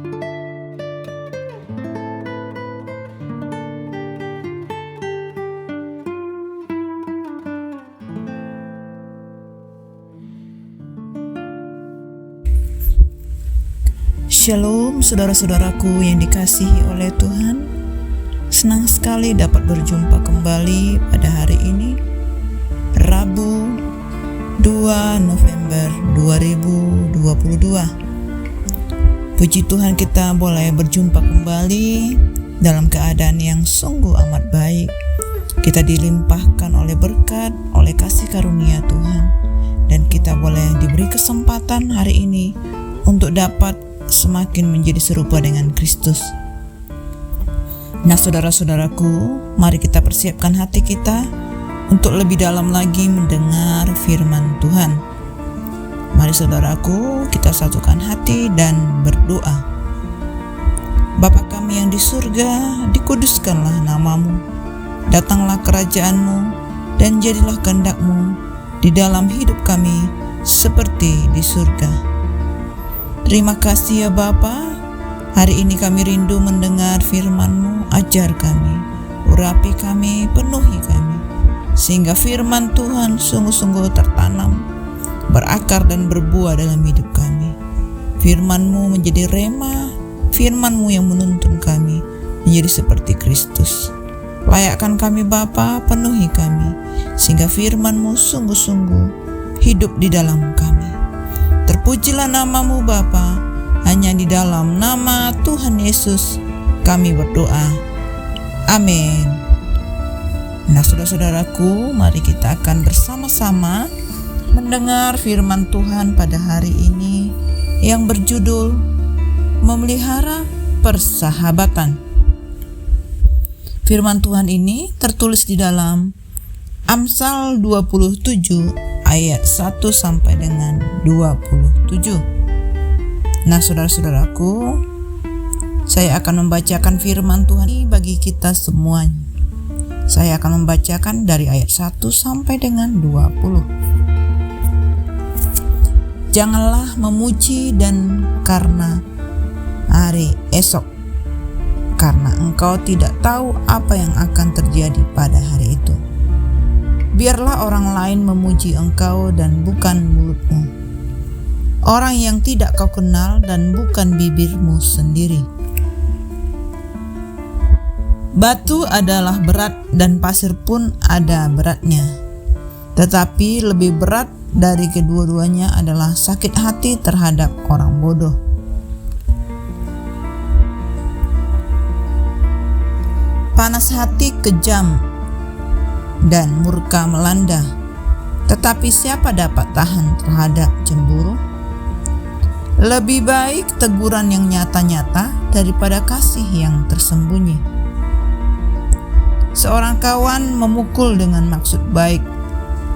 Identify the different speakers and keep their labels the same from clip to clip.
Speaker 1: Shalom saudara-saudaraku yang dikasihi oleh Tuhan. Senang sekali dapat berjumpa kembali pada hari ini, Rabu 2 November 2022. Puji Tuhan, kita boleh berjumpa kembali dalam keadaan yang sungguh amat baik. Kita dilimpahkan oleh berkat, oleh kasih karunia Tuhan, dan kita boleh diberi kesempatan hari ini untuk dapat semakin menjadi serupa dengan Kristus. Nah, saudara-saudaraku, mari kita persiapkan hati kita untuk lebih dalam lagi mendengar firman Tuhan. Mari saudaraku, kita satukan hati dan berdoa. Bapa kami yang di surga, dikuduskanlah namamu. Datanglah kerajaanmu dan jadilah kehendak-mu di dalam hidup kami seperti di surga. Terima kasih ya Bapa, hari ini kami rindu mendengar firman-Mu. Ajar kami, urapi kami, penuhi kami, sehingga firman Tuhan sungguh-sungguh tertanam, berakar dan berbuah dalam hidup kami. Firman-Mu menjadi rema, firman-Mu yang menuntun kami menjadi seperti Kristus. Layakkan kami Bapa, penuhi kami, sehingga firman-Mu sungguh-sungguh hidup di dalam kami. Terpujilah namamu Bapa, hanya di dalam nama Tuhan Yesus kami berdoa. Amin. Nah, saudara-saudaraku, mari kita akan bersama-sama mendengar firman Tuhan pada hari ini yang berjudul Memelihara Persahabatan. Firman Tuhan ini tertulis di dalam Amsal 27 ayat 1 sampai dengan 27. Nah, saudara-saudaraku, saya akan membacakan firman Tuhan bagi kita semuanya. Saya akan membacakan dari ayat 1 sampai dengan 20. Janganlah memuji dan karena hari esok, karena engkau tidak tahu apa yang akan terjadi pada hari itu. Biarlah orang lain memuji engkau dan bukan mulutmu, orang yang tidak kau kenal dan bukan bibirmu sendiri. Batu adalah berat dan pasir pun ada beratnya, tetapi lebih berat dari kedua-duanya adalah sakit hati terhadap orang bodoh. Panas hati kejam dan murka melanda, tetapi siapa dapat tahan terhadap cemburu? Lebih baik teguran yang nyata-nyata daripada kasih yang tersembunyi. Seorang kawan memukul dengan maksud baik,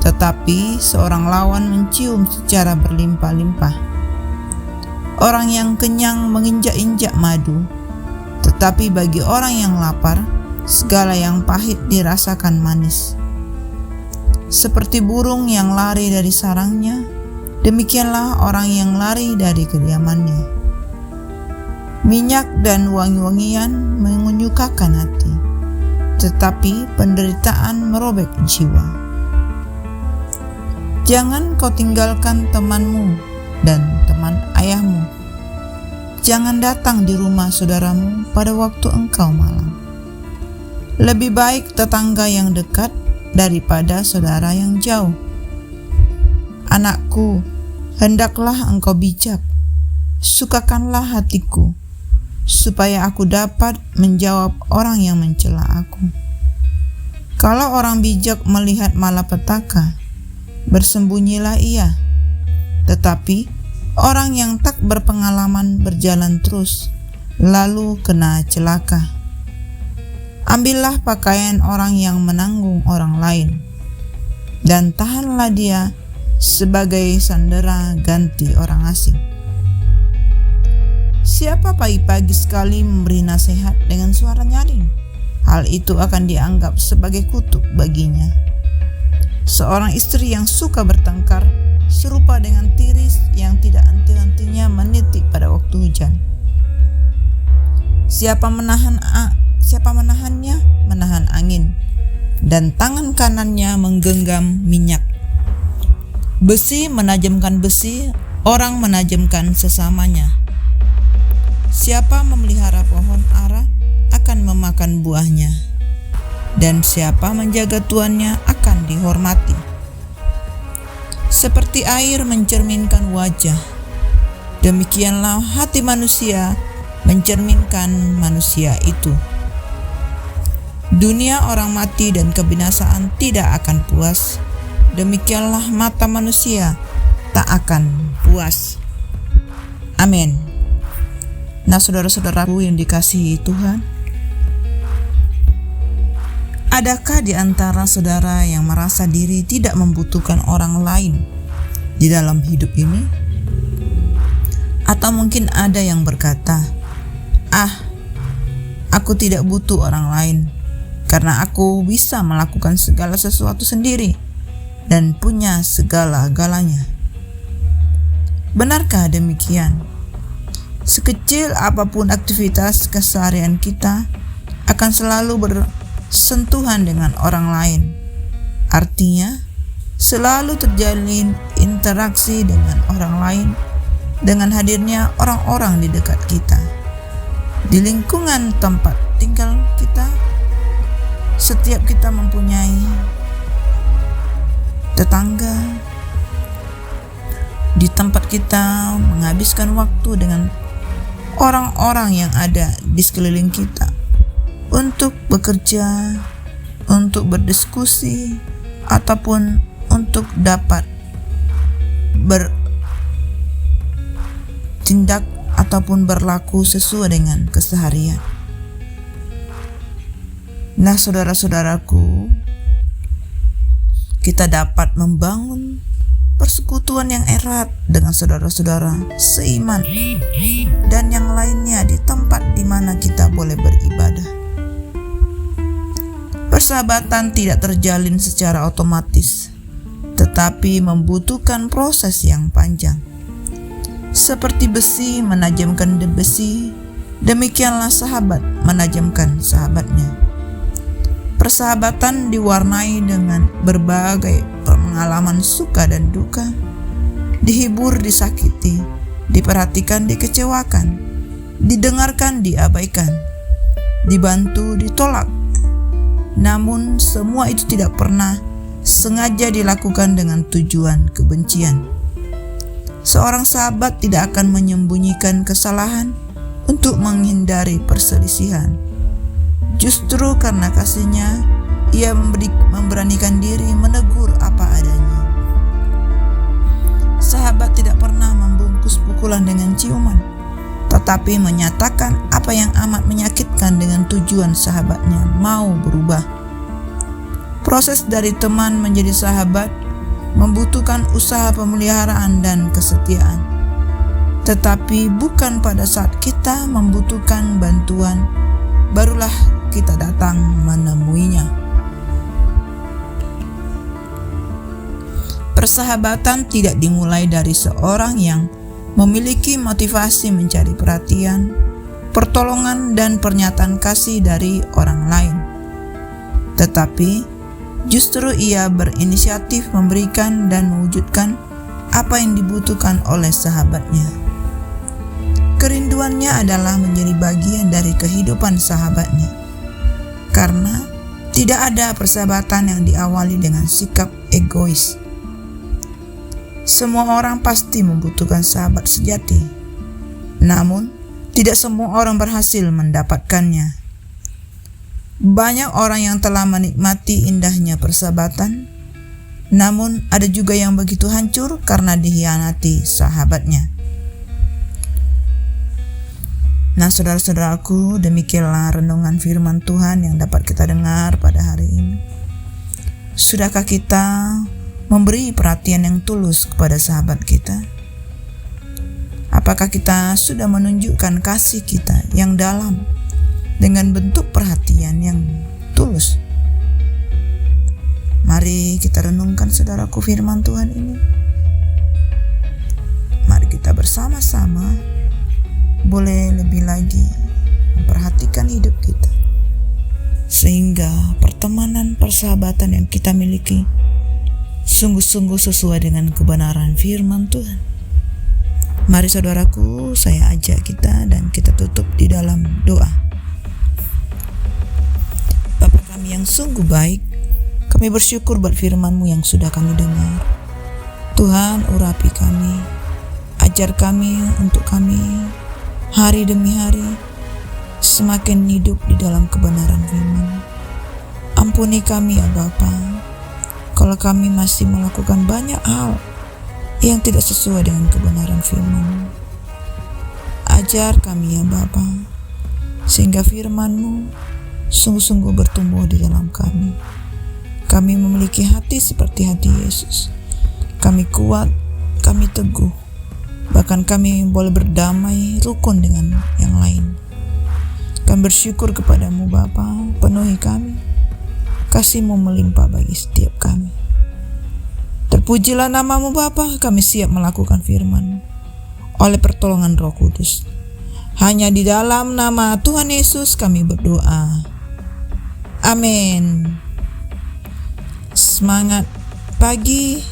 Speaker 1: tetapi seorang lawan mencium secara berlimpah-limpah. Orang yang kenyang menginjak-injak madu, tetapi bagi orang yang lapar, segala yang pahit dirasakan manis. Seperti burung yang lari dari sarangnya, demikianlah orang yang lari dari kediamannya. Minyak dan wangi-wangian menyukakan hati, tetapi penderitaan merobek jiwa. Jangan kau tinggalkan temanmu dan teman ayahmu. Jangan datang di rumah saudaramu pada waktu engkau malam. Lebih baik tetangga yang dekat daripada saudara yang jauh. Anakku, hendaklah engkau bijak, sukakanlah hatiku, supaya aku dapat menjawab orang yang mencela aku. Kalau orang bijak melihat malapetaka, bersembunyilah ia, tetapi orang yang tak berpengalaman berjalan terus, lalu kena celaka. Ambillah pakaian orang yang menanggung orang lain, dan tahanlah dia sebagai sandera ganti orang asing. Siapa pagi-pagi sekali memberi nasihat dengan suara nyaring, hal itu akan dianggap sebagai kutuk baginya. Seorang istri yang suka bertengkar serupa dengan tiris yang tidak henti-hentinya menitik pada waktu hujan. Siapa menahannya? Menahan angin, dan tangan kanannya menggenggam minyak. Besi menajamkan besi, orang menajamkan sesamanya. Siapa memelihara pohon ara akan memakan buahnya, dan siapa menjaga tuannya akan dihormati. Seperti air mencerminkan wajah, demikianlah hati manusia mencerminkan manusia itu. Dunia orang mati dan kebinasaan tidak akan puas, demikianlah mata manusia tak akan puas. Amin. Nah, saudara-saudaraku yang dikasihi Tuhan, adakah di antara saudara yang merasa diri tidak membutuhkan orang lain di dalam hidup ini? Atau mungkin ada yang berkata, aku tidak butuh orang lain karena aku bisa melakukan segala sesuatu sendiri dan punya segala-galanya. Benarkah demikian? Sekecil apapun aktivitas keseharian kita akan selalu bersentuhan dengan orang lain. Artinya, selalu terjalin interaksi dengan orang lain dengan hadirnya orang-orang di dekat kita. Di lingkungan tempat tinggal kita, setiap kita mempunyai tetangga. Di tempat kita menghabiskan waktu dengan orang-orang yang ada di sekeliling kita untuk bekerja, untuk berdiskusi, ataupun untuk dapat bertindak ataupun berlaku sesuai dengan keseharian. Nah, saudara-saudaraku, kita dapat membangun persekutuan yang erat dengan saudara-saudara seiman dan yang lainnya di tempat di mana kita boleh beribadah. Persahabatan tidak terjalin secara otomatis, tetapi membutuhkan proses yang panjang. Seperti besi menajamkan besi, demikianlah sahabat menajamkan sahabatnya. Persahabatan diwarnai dengan berbagai pengalaman suka dan duka, dihibur, disakiti, diperhatikan, dikecewakan, didengarkan, diabaikan, dibantu, ditolak. Namun semua itu tidak pernah sengaja dilakukan dengan tujuan kebencian. Seorang sahabat tidak akan menyembunyikan kesalahan untuk menghindari perselisihan. Justru karena kasihnya, ia memberanikan diri menegur apa adanya. Sahabat tidak pernah membungkus pukulan dengan ciuman, tetapi menyatakan apa yang amat menyakitkan dengan tujuan sahabatnya mau berubah. Proses dari teman menjadi sahabat membutuhkan usaha pemeliharaan dan kesetiaan. Tetapi bukan pada saat kita membutuhkan bantuan, barulah kita datang menemuinya. Persahabatan tidak dimulai dari seorang yang memiliki motivasi mencari perhatian, pertolongan, dan pernyataan kasih dari orang lain. Tetapi justru ia berinisiatif memberikan dan mewujudkan apa yang dibutuhkan oleh sahabatnya. Kerinduannya adalah menjadi bagian dari kehidupan sahabatnya. Karena tidak ada persahabatan yang diawali dengan sikap egois. Semua orang pasti membutuhkan sahabat sejati. Namun, tidak semua orang berhasil mendapatkannya. Banyak orang yang telah menikmati indahnya persahabatan, namun ada juga yang begitu hancur karena dikhianati sahabatnya. Nah, saudara-saudaraku, demikianlah renungan firman Tuhan yang dapat kita dengar pada hari ini. Sudahkah kita memberi perhatian yang tulus kepada sahabat kita? Apakah kita sudah menunjukkan kasih kita yang dalam dengan bentuk perhatian yang tulus? Mari kita renungkan, saudaraku, firman Tuhan ini. Mari kita bersama-sama boleh lebih lagi memperhatikan sehingga pertemanan persahabatan yang kita miliki sungguh-sungguh sesuai dengan kebenaran firman Tuhan. Mari saudaraku, saya ajak kita dan kita tutup di dalam doa. Bapa kami yang sungguh baik, kami bersyukur buat firman-Mu yang sudah kami dengar. Tuhan, urapi kami, ajar kami untuk kami hari demi hari semakin hidup di dalam kebenaran firman. Ampuni kami ya Bapa, kalau kami masih melakukan banyak hal yang tidak sesuai dengan kebenaran firman. Ajar kami ya Bapa, sehingga firman-Mu sungguh-sungguh bertumbuh di dalam kami. Kami memiliki hati seperti hati Yesus. Kami kuat, kami teguh, bahkan kami boleh berdamai rukun dengan yang lain. Kami bersyukur kepadamu Bapa, penuhi kami, kasih-Mu melimpah bagi setiap kami. Terpujilah nama-Mu Bapa, kami siap melakukan firman oleh pertolongan Roh Kudus. Hanya di dalam nama Tuhan Yesus kami berdoa. Amin. Semangat pagi,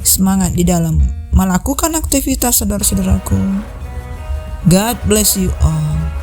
Speaker 1: semangat di dalam melakukan aktivitas saudara-saudaraku. God bless you all.